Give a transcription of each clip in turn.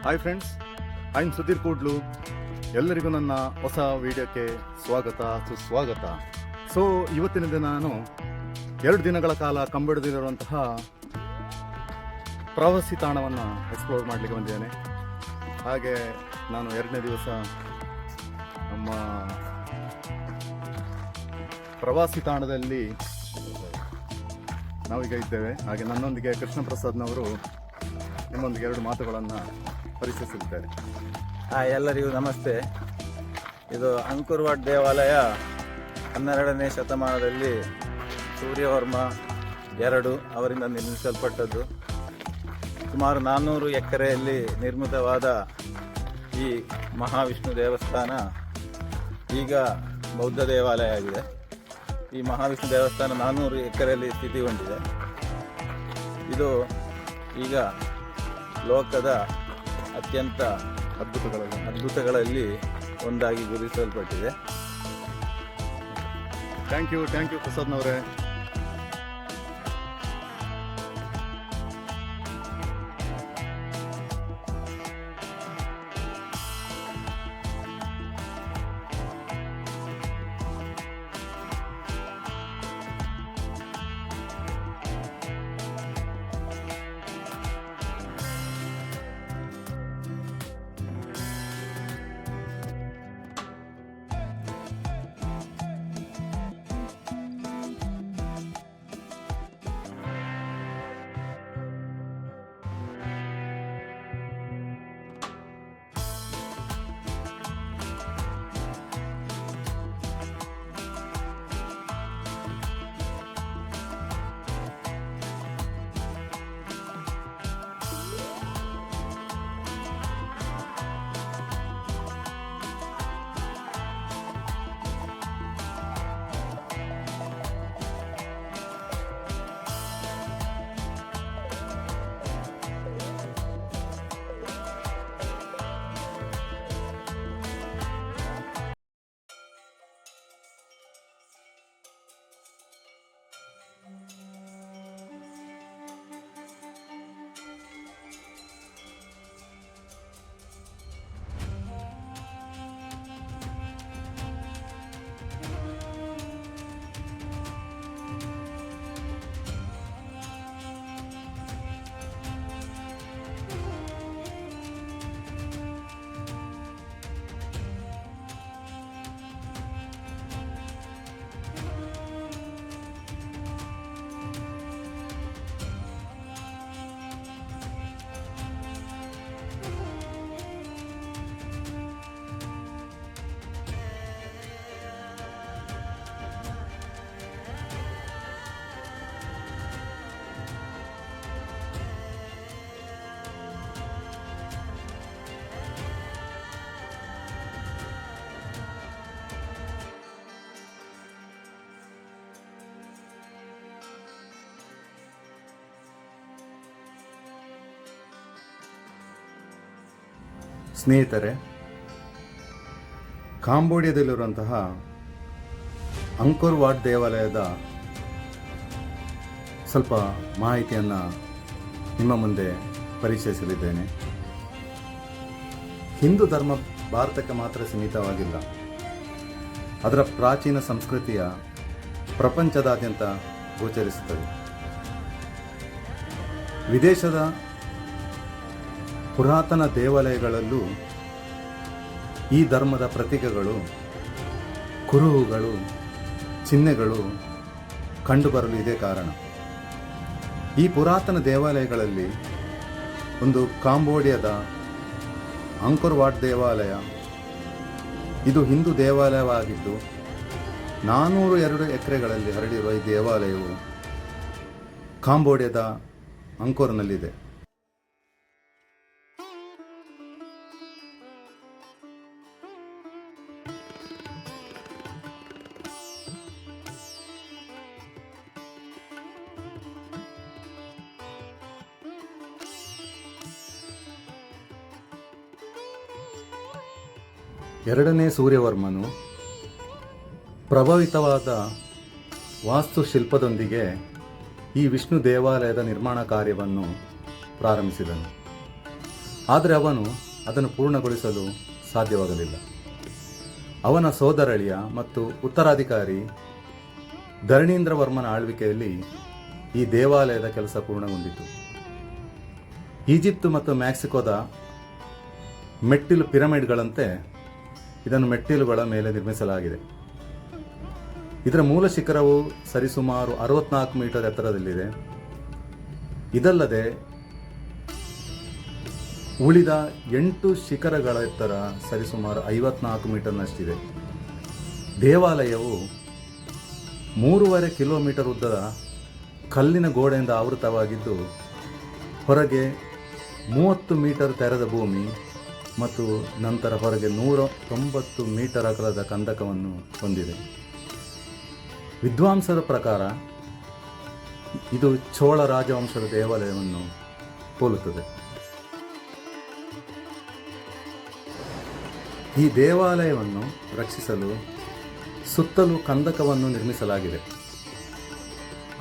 Hi friends, I am Sudhir Kudlu. ಎಲ್ಲರಿಗೂ ನನ್ನ ಹೊಸ ವಿಡಿಯೋಕ್ಕೆ ಸುಸ್ವಾಗತ. ಸೊ ಇವತ್ತಿನ ದಿನ ನಾನು 2 ದಿನಗಳ ಕಾಲ ಕಂಬಿಡದಿರುವಂತಹ ಪ್ರವಾಸಿ ತಾಣವನ್ನು ಎಕ್ಸ್ಪ್ಲೋರ್ ಮಾಡಲಿಕ್ಕೆ ಬಂದಿದ್ದೇನೆ. ಹಾಗೆ ನಾನು 2ನೇ ದಿವಸ ನಮ್ಮ ಪ್ರವಾಸಿ ತಾಣದಲ್ಲಿ ನಾವೀಗ ಇದ್ದೇವೆ. ಹಾಗೆ ನನ್ನೊಂದಿಗೆ ಕೃಷ್ಣ ಪ್ರಸಾದ್ನವರು ನಿಮ್ಮೊಂದಿಗೆ 2 ಮಾತುಗಳನ್ನು ಪರಿಚಯಿಸಲಿದ್ದಾರೆ. ಎಲ್ಲರಿಗೂ ನಮಸ್ತೆ. ಇದು ಅಂಕುರ್ವಾಡ್ ದೇವಾಲಯ 12ನೇ ಶತಮಾನದಲ್ಲಿ ಸೂರ್ಯವರ್ಮ II ಅವರಿಂದ ನಿರ್ಮಿಸಲ್ಪಟ್ಟದ್ದು. ಸುಮಾರು 400 ಎಕರೆಯಲ್ಲಿ ನಿರ್ಮಿತವಾದ ಈ ಮಹಾವಿಷ್ಣು ದೇವಸ್ಥಾನ ಈಗ ಬೌದ್ಧ ದೇವಾಲಯ ಆಗಿದೆ. ಈ ಮಹಾವಿಷ್ಣು ದೇವಸ್ಥಾನ 400 ಎಕರೆಯಲ್ಲಿ ಸ್ಥಿತಿಗೊಂಡಿದೆ. ಇದು ಈಗ ಲೋಕದ ಅತ್ಯಂತ ಅದ್ಭುತಗಳಲ್ಲಿ ಒಂದಾಗಿ ಗುರುತಿಸಲ್ಪಟ್ಟಿದೆ. ಥ್ಯಾಂಕ್ ಯು ಪ್ರಸಾದ್ನವರೇ. ಸ್ನೇಹಿತರೆ, ಕಾಂಬೋಡಿಯಾದಲ್ಲಿರುವಂತಹ ಅಂಕೋರ್ವಾಟ್ ದೇವಾಲಯದ ಸ್ವಲ್ಪ ಮಾಹಿತಿಯನ್ನು ನಿಮ್ಮ ಮುಂದೆ ಪರಿಚಯಿಸಲಿದ್ದೇನೆ. ಹಿಂದೂ ಧರ್ಮ ಭಾರತಕ್ಕೆ ಮಾತ್ರ ಸೀಮಿತವಾಗಿಲ್ಲ. ಅದರ ಪ್ರಾಚೀನ ಸಂಸ್ಕೃತಿಯ ಪ್ರಪಂಚದಾದ್ಯಂತ ಗೋಚರಿಸುತ್ತದೆ. ವಿದೇಶದ ಪುರಾತನ ದೇವಾಲಯಗಳಲ್ಲೂ ಈ ಧರ್ಮದ ಪ್ರತೀಕಗಳು, ಕುರುಹುಗಳು, ಚಿಹ್ನೆಗಳು ಕಂಡುಬರಲು ಇದೇ ಕಾರಣ. ಈ ಪುರಾತನ ದೇವಾಲಯಗಳಲ್ಲಿ ಒಂದು ಕಾಂಬೋಡಿಯಾದ ಅಂಕೋರ್ವಾಟ್ ದೇವಾಲಯ. ಇದು ಹಿಂದೂ ದೇವಾಲಯವಾಗಿದ್ದು 402 ಎಕರೆಗಳಲ್ಲಿ ಹರಡಿರುವ ಈ ದೇವಾಲಯವು ಕಾಂಬೋಡಿಯಾದ ಅಂಕೋರ್ನಲ್ಲಿದೆ. ಎರಡನೇ ಸೂರ್ಯವರ್ಮನು ಪ್ರಭಾವಿತವಾದ ವಾಸ್ತುಶಿಲ್ಪದೊಂದಿಗೆ ಈ ವಿಷ್ಣು ದೇವಾಲಯದ ನಿರ್ಮಾಣ ಕಾರ್ಯವನ್ನು ಪ್ರಾರಂಭಿಸಿದನು. ಆದರೆ ಅವನು ಅದನ್ನು ಪೂರ್ಣಗೊಳಿಸಲು ಸಾಧ್ಯವಾಗಲಿಲ್ಲ. ಅವನ ಸೋದರಳಿಯ ಮತ್ತು ಉತ್ತರಾಧಿಕಾರಿ ಧರಣೀಂದ್ರವರ್ಮನ ಆಳ್ವಿಕೆಯಲ್ಲಿ ಈ ದೇವಾಲಯದ ಕೆಲಸ ಪೂರ್ಣಗೊಂಡಿತು. ಈಜಿಪ್ಟ್ ಮತ್ತು ಮೆಕ್ಸಿಕೋದ ಮೆಟ್ಟಿಲು ಪಿರಮಿಡ್ಗಳಂತೆ ಇದನ್ನು ಮೆಟ್ಟಿಲುಗಳ ಮೇಲೆ ನಿರ್ಮಿಸಲಾಗಿದೆ. ಇದರ ಮೂಲ ಶಿಖರವು ಸರಿಸುಮಾರು 64 ಮೀಟರ್ ಎತ್ತರದಲ್ಲಿದೆ. ಇದಲ್ಲದೆ ಉಳಿದ 8 ಶಿಖರಗಳ ಎತ್ತರ ಸರಿಸುಮಾರು 54 ಮೀಟರ್ನಷ್ಟಿದೆ. ದೇವಾಲಯವು 3.5 ಕಿಲೋಮೀಟರ್ ಉದ್ದದ ಕಲ್ಲಿನ ಗೋಡೆಯಿಂದ ಆವೃತವಾಗಿದ್ದು, ಹೊರಗೆ 30 ಮೀಟರ್ ತೆರೆದ ಭೂಮಿ ಮತ್ತು ನಂತರ ಹೊರಗೆ 190 ಮೀಟರ್ ಅಗಲದ ಕಂದಕವನ್ನು ಹೊಂದಿದೆ. ವಿದ್ವಾಂಸರ ಪ್ರಕಾರ ಇದು ಚೋಳ ರಾಜವಂಶದ ದೇವಾಲಯವನ್ನು ಹೋಲುತ್ತದೆ. ಈ ದೇವಾಲಯವನ್ನು ರಕ್ಷಿಸಲು ಸುತ್ತಲೂ ಕಂದಕವನ್ನು ನಿರ್ಮಿಸಲಾಗಿದೆ.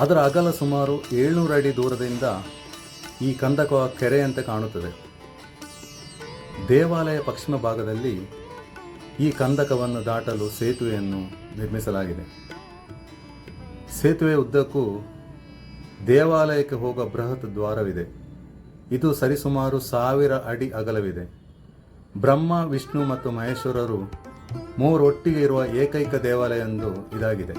ಅದರ ಅಗಲ ಸುಮಾರು 700 ಅಡಿ ದೂರದಿಂದ ಈ ಕಂದಕ ಕೆರೆಯಂತೆ ಕಾಣುತ್ತದೆ. ದೇವಾಲಯ ಪಶ್ಚಿಮ ಭಾಗದಲ್ಲಿ ಈ ಕಂದಕವನ್ನು ದಾಟಲು ಸೇತುವೆಯನ್ನು ನಿರ್ಮಿಸಲಾಗಿದೆ. ಸೇತುವೆ ಉದ್ದಕ್ಕೂ ದೇವಾಲಯಕ್ಕೆ ಹೋಗುವ ಬೃಹತ್ ದ್ವಾರವಿದೆ. ಇದು ಸರಿಸುಮಾರು 1000 ಅಡಿ ಅಗಲವಿದೆ. ಬ್ರಹ್ಮ, ವಿಷ್ಣು ಮತ್ತು ಮಹೇಶ್ವರರು ಮೂವರೊಟ್ಟಿಗೆ ಇರುವ ಏಕೈಕ ದೇವಾಲಯ ಎಂದು ಇದಾಗಿದೆ.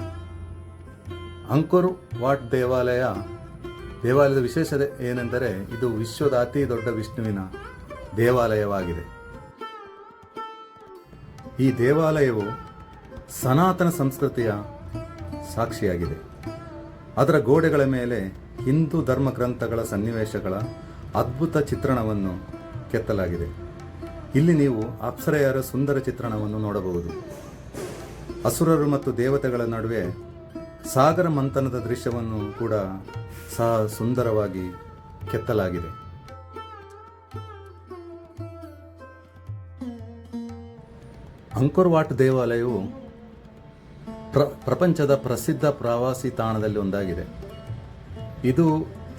ಅಂಕೋರ್ ವಾಟ್ ದೇವಾಲಯದ ವಿಶೇಷತೆ ಏನೆಂದರೆ ಇದು ವಿಶ್ವದ ಅತಿ ದೊಡ್ಡ ವಿಷ್ಣುವಿನ ದೇವಾಲಯವಾಗಿದೆ. ಈ ದೇವಾಲಯವು ಸನಾತನ ಸಂಸ್ಕೃತಿಯ ಸಾಕ್ಷಿಯಾಗಿದೆ. ಅದರ ಗೋಡೆಗಳ ಮೇಲೆ ಹಿಂದೂ ಧರ್ಮ ಗ್ರಂಥಗಳ ಸನ್ನಿವೇಶಗಳ ಅದ್ಭುತ ಚಿತ್ರಣವನ್ನು ಕೆತ್ತಲಾಗಿದೆ. ಇಲ್ಲಿ ನೀವು ಅಪ್ಸರೆಯರ ಸುಂದರ ಚಿತ್ರಣವನ್ನು ನೋಡಬಹುದು. ಅಸುರರು ಮತ್ತು ದೇವತೆಗಳ ನಡುವೆ ಸಾಗರ ಮಂಥನದ ದೃಶ್ಯವನ್ನು ಕೂಡ ಸಹ ಸುಂದರವಾಗಿ ಕೆತ್ತಲಾಗಿದೆ. ಅಂಕೋರ್ ವಾಟ್ ದೇವಾಲಯವು ಪ್ರಪಂಚದ ಪ್ರಸಿದ್ಧ ಪ್ರವಾಸಿ ತಾಣದಲ್ಲಿ ಒಂದಾಗಿದೆ. ಇದು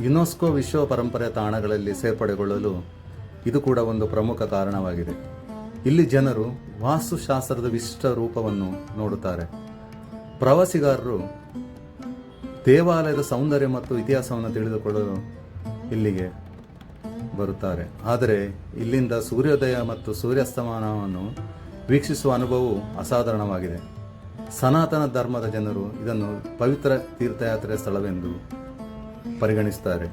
ಯುನೆಸ್ಕೋ ವಿಶ್ವ ಪರಂಪರೆ ತಾಣಗಳಲ್ಲಿ ಸೇರ್ಪಡೆಗೊಳ್ಳಲು ಇದು ಕೂಡ ಒಂದು ಪ್ರಮುಖ ಕಾರಣವಾಗಿದೆ. ಇಲ್ಲಿ ಜನರು ವಾಸ್ತುಶಾಸ್ತ್ರದ ವಿಶಿಷ್ಟ ರೂಪವನ್ನು ನೋಡುತ್ತಾರೆ. ಪ್ರವಾಸಿಗಾರರು ದೇವಾಲಯದ ಸೌಂದರ್ಯ ಮತ್ತು ಇತಿಹಾಸವನ್ನು ತಿಳಿದುಕೊಳ್ಳಲು ಇಲ್ಲಿಗೆ ಬರುತ್ತಾರೆ. ಆದರೆ ಇಲ್ಲಿಂದ ಸೂರ್ಯೋದಯ ಮತ್ತು ಸೂರ್ಯಾಸ್ತಮಾನವನ್ನು ವೀಕ್ಷಿಸುವ ಅನುಭವವು ಅಸಾಧಾರಣವಾಗಿದೆ. ಸನಾತನ ಧರ್ಮದ ಜನರು ಇದನ್ನು ಪವಿತ್ರ ತೀರ್ಥಯಾತ್ರೆಯ ಸ್ಥಳವೆಂದು ಪರಿಗಣಿಸುತ್ತಾರೆ.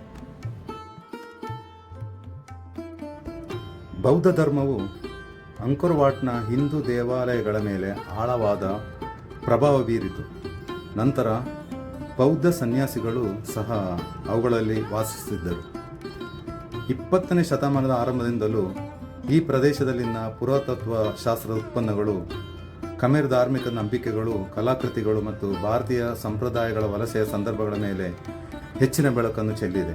ಬೌದ್ಧ ಧರ್ಮವು ಅಂಕೋರ್ ವಾಟ್ನ ಹಿಂದೂ ದೇವಾಲಯಗಳ ಮೇಲೆ ಆಳವಾದ ಪ್ರಭಾವ ಬೀರಿತು. ನಂತರ ಬೌದ್ಧ ಸನ್ಯಾಸಿಗಳು ಸಹ ಅವುಗಳಲ್ಲಿ ವಾಸಿಸುತ್ತಿದ್ದರು. 20ನೇ ಶತಮಾನದ ಆರಂಭದಿಂದಲೂ ಈ ಪ್ರದೇಶದಲ್ಲಿನ ಪುರಾತತ್ವ ಶಾಸ್ತ್ರದ ಉತ್ಪನ್ನಗಳು, ಖಮೇರ್ ಧಾರ್ಮಿಕ ನಂಬಿಕೆಗಳು, ಕಲಾಕೃತಿಗಳು ಮತ್ತು ಭಾರತೀಯ ಸಂಪ್ರದಾಯಗಳ ವಲಸೆಯ ಸಂದರ್ಭಗಳ ಮೇಲೆ ಹೆಚ್ಚಿನ ಬೆಳಕನ್ನು ಚೆಲ್ಲಿದೆ.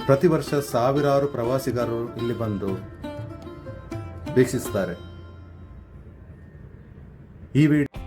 ಪ್ರತಿ ವರ್ಷ ಸಾವಿರಾರು ಪ್ರವಾಸಿಗರು ಇಲ್ಲಿ ಬಂದು ವೀಕ್ಷಿಸುತ್ತಾರೆ. ಈ ವಿಡಿಯೋ